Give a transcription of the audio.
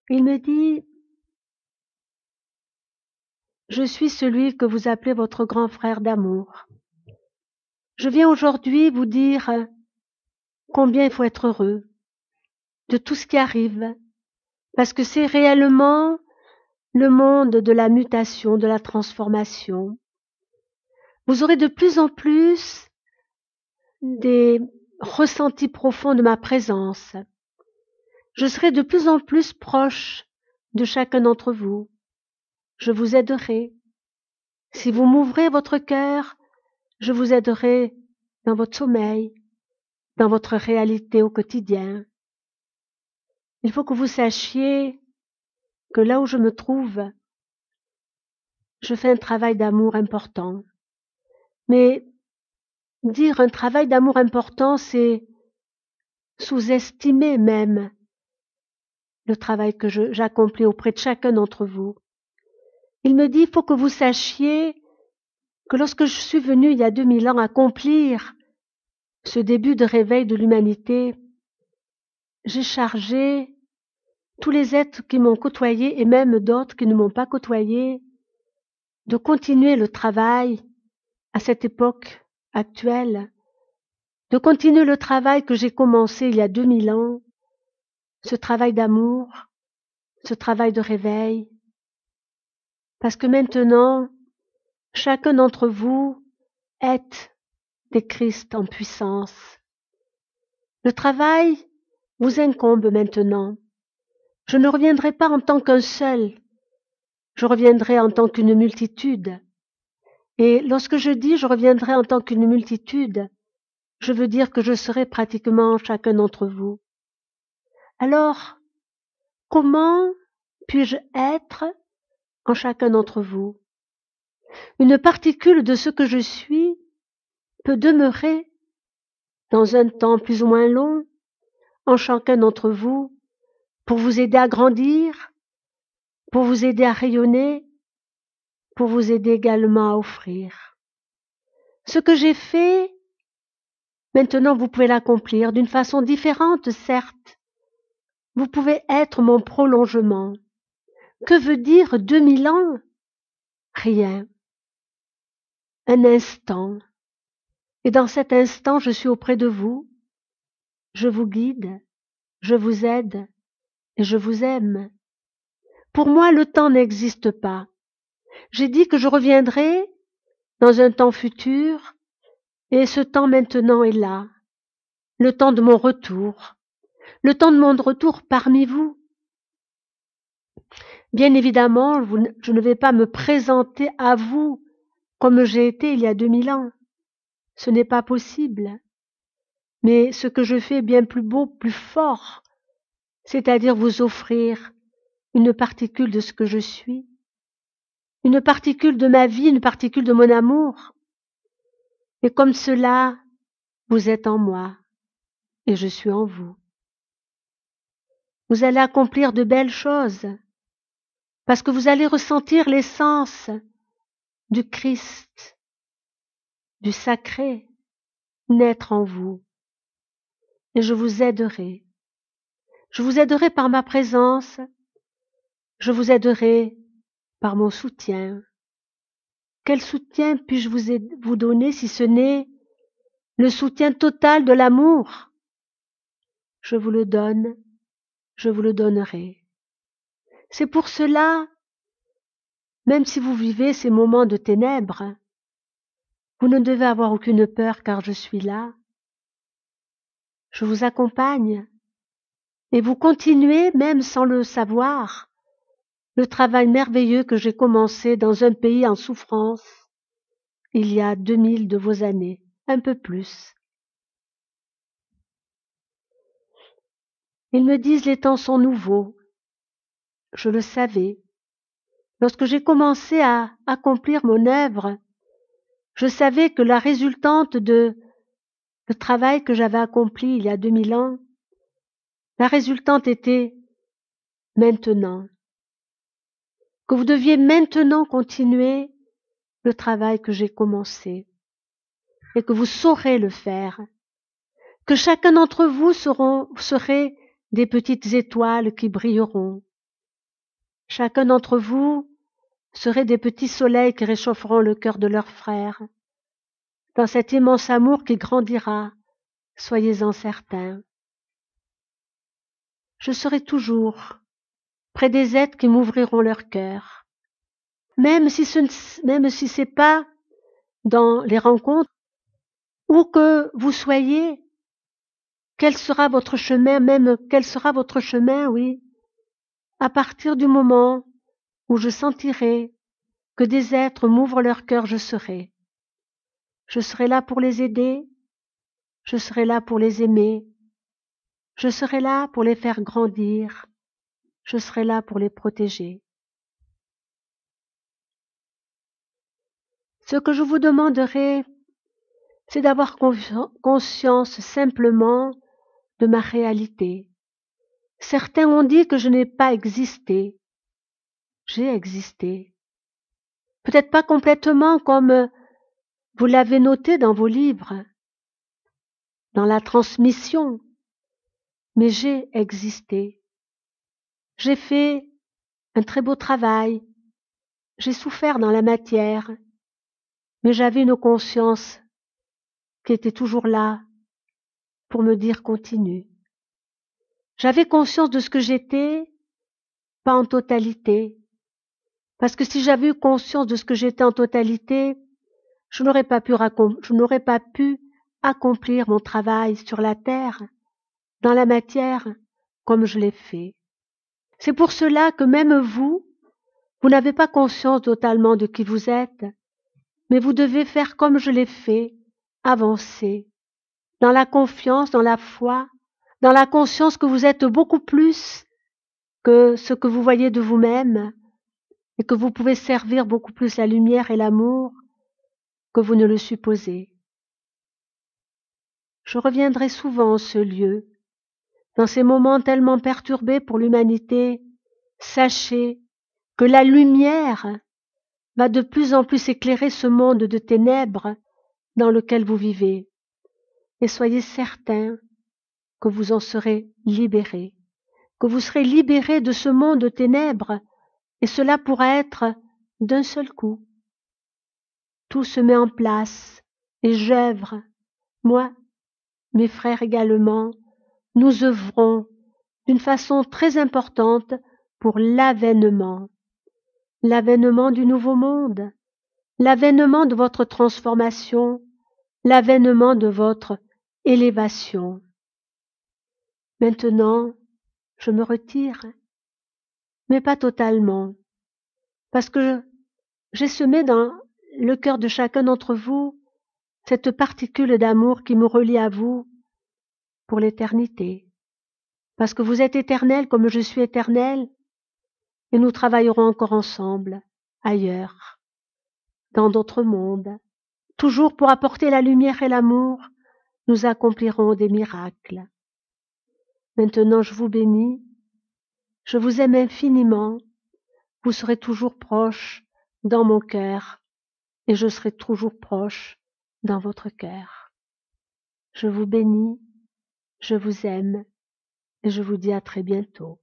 Il me dit, je suis celui que vous appelez votre grand frère d'amour. Je viens aujourd'hui vous dire combien il faut être heureux de tout ce qui arrive, parce que c'est réellement le monde de la mutation, de la transformation. Vous aurez de plus en plus des ressentis profonds de ma présence. Je serai de plus en plus proche de chacun d'entre vous. Je vous aiderai. Si vous m'ouvrez votre cœur, je vous aiderai dans votre sommeil, dans votre réalité au quotidien. Il faut que vous sachiez que là où je me trouve, je fais un travail d'amour important. Mais dire un travail d'amour important, c'est sous-estimer même le travail que j'accomplis auprès de chacun d'entre vous. Il me dit, il faut que vous sachiez que lorsque je suis venu il y a 2000 ans accomplir ce début de réveil de l'humanité, j'ai chargé tous les êtres qui m'ont côtoyé et même d'autres qui ne m'ont pas côtoyé de continuer le travail à cette époque actuelle, de continuer le travail que j'ai commencé il y a 2000 ans, ce travail d'amour, ce travail de réveil, parce que maintenant, chacun d'entre vous est des Christ en puissance. Le travail vous incombe maintenant. Je ne reviendrai pas en tant qu'un seul, je reviendrai en tant qu'une multitude. Et lorsque je dis je reviendrai en tant qu'une multitude, je veux dire que je serai pratiquement chacun d'entre vous. Alors, comment puis-je être en chacun d'entre vous? Une particule de ce que je suis peut demeurer dans un temps plus ou moins long en chacun d'entre vous pour vous aider à grandir, pour vous aider à rayonner, pour vous aider également à offrir. Ce que j'ai fait, maintenant vous pouvez l'accomplir d'une façon différente, certes. Vous pouvez être mon prolongement. Que veut dire 2000 ans? Rien. Un instant. Et dans cet instant, je suis auprès de vous. Je vous guide, je vous aide et je vous aime. Pour moi, le temps n'existe pas. J'ai dit que je reviendrai dans un temps futur et ce temps maintenant est là. Le temps de mon retour. Le temps de mon retour parmi vous. Bien évidemment, je ne vais pas me présenter à vous comme j'ai été il y a 2000 ans. Ce n'est pas possible. Mais ce que je fais est bien plus beau, plus fort, c'est-à-dire vous offrir une particule de ce que je suis, une particule de ma vie, une particule de mon amour. Et comme cela, vous êtes en moi et je suis en vous. Vous allez accomplir de belles choses parce que vous allez ressentir l'essence du Christ, du sacré, naître en vous. Et je vous aiderai. Je vous aiderai par ma présence, je vous aiderai par mon soutien. Quel soutien puis-je vous donner si ce n'est le soutien total de l'amour? Je vous le donne, je vous le donnerai. C'est pour cela, même si vous vivez ces moments de ténèbres, vous ne devez avoir aucune peur car je suis là. Je vous accompagne et vous continuez, même sans le savoir, le travail merveilleux que j'ai commencé dans un pays en souffrance il y a 2000 de vos années, un peu plus. Ils me disent les temps sont nouveaux. Je le savais. Lorsque j'ai commencé à accomplir mon œuvre, je savais que la résultante de le travail que j'avais accompli il y a 2000 ans, la résultante était maintenant. Que vous deviez maintenant continuer le travail que j'ai commencé et que vous saurez le faire. Que chacun d'entre vous serez des petites étoiles qui brilleront Chacun d'entre vous serait des petits soleils qui réchaufferont le cœur de leurs frères. Dans cet immense amour qui grandira, soyez-en certains. Je serai toujours près des êtres qui m'ouvriront leur cœur. Même si c'est pas dans les rencontres, où que vous soyez, quel sera votre chemin, oui, à partir du moment où je sentirai que des êtres m'ouvrent leur cœur, je serai. Je serai là pour les aider, je serai là pour les aimer, je serai là pour les faire grandir, je serai là pour les protéger. Ce que je vous demanderai, c'est d'avoir conscience simplement de ma réalité. Certains ont dit que je n'ai pas existé. J'ai existé. Peut-être pas complètement comme vous l'avez noté dans vos livres, dans la transmission, mais j'ai existé. J'ai fait un très beau travail, j'ai souffert dans la matière, mais j'avais une conscience qui était toujours là pour me dire continue. J'avais conscience de ce que j'étais, pas en totalité, parce que si j'avais eu conscience de ce que j'étais en totalité, je n'aurais pas pu accomplir mon travail sur la terre, dans la matière, comme je l'ai fait. C'est pour cela que même vous n'avez pas conscience totalement de qui vous êtes, mais vous devez faire comme je l'ai fait, avancer, dans la confiance, dans la foi, dans la conscience que vous êtes beaucoup plus que ce que vous voyez de vous-même, et que vous pouvez servir beaucoup plus la lumière et l'amour que vous ne le supposez. Je reviendrai souvent en ce lieu. Dans ces moments tellement perturbés pour l'humanité, sachez que la lumière va de plus en plus éclairer ce monde de ténèbres dans lequel vous vivez. Et soyez certains que vous en serez libérés, que vous serez libérés de ce monde de ténèbres, et cela pourra être d'un seul coup. Tout se met en place, et j'œuvre, moi, mes frères également, nous œuvrons d'une façon très importante pour l'avènement du nouveau monde, l'avènement de votre transformation, l'avènement de votre élévation. Maintenant, je me retire, mais pas totalement, parce que j'ai semé dans le cœur de chacun d'entre vous cette particule d'amour qui me relie à vous pour l'éternité, parce que vous êtes éternel comme je suis éternel, et nous travaillerons encore ensemble, ailleurs, dans d'autres mondes. Toujours pour apporter la lumière et l'amour, nous accomplirons des miracles. Maintenant, je vous bénis, je vous aime infiniment, vous serez toujours proche dans mon cœur, et je serai toujours proche dans votre cœur. Je vous bénis, je vous aime, et je vous dis à très bientôt.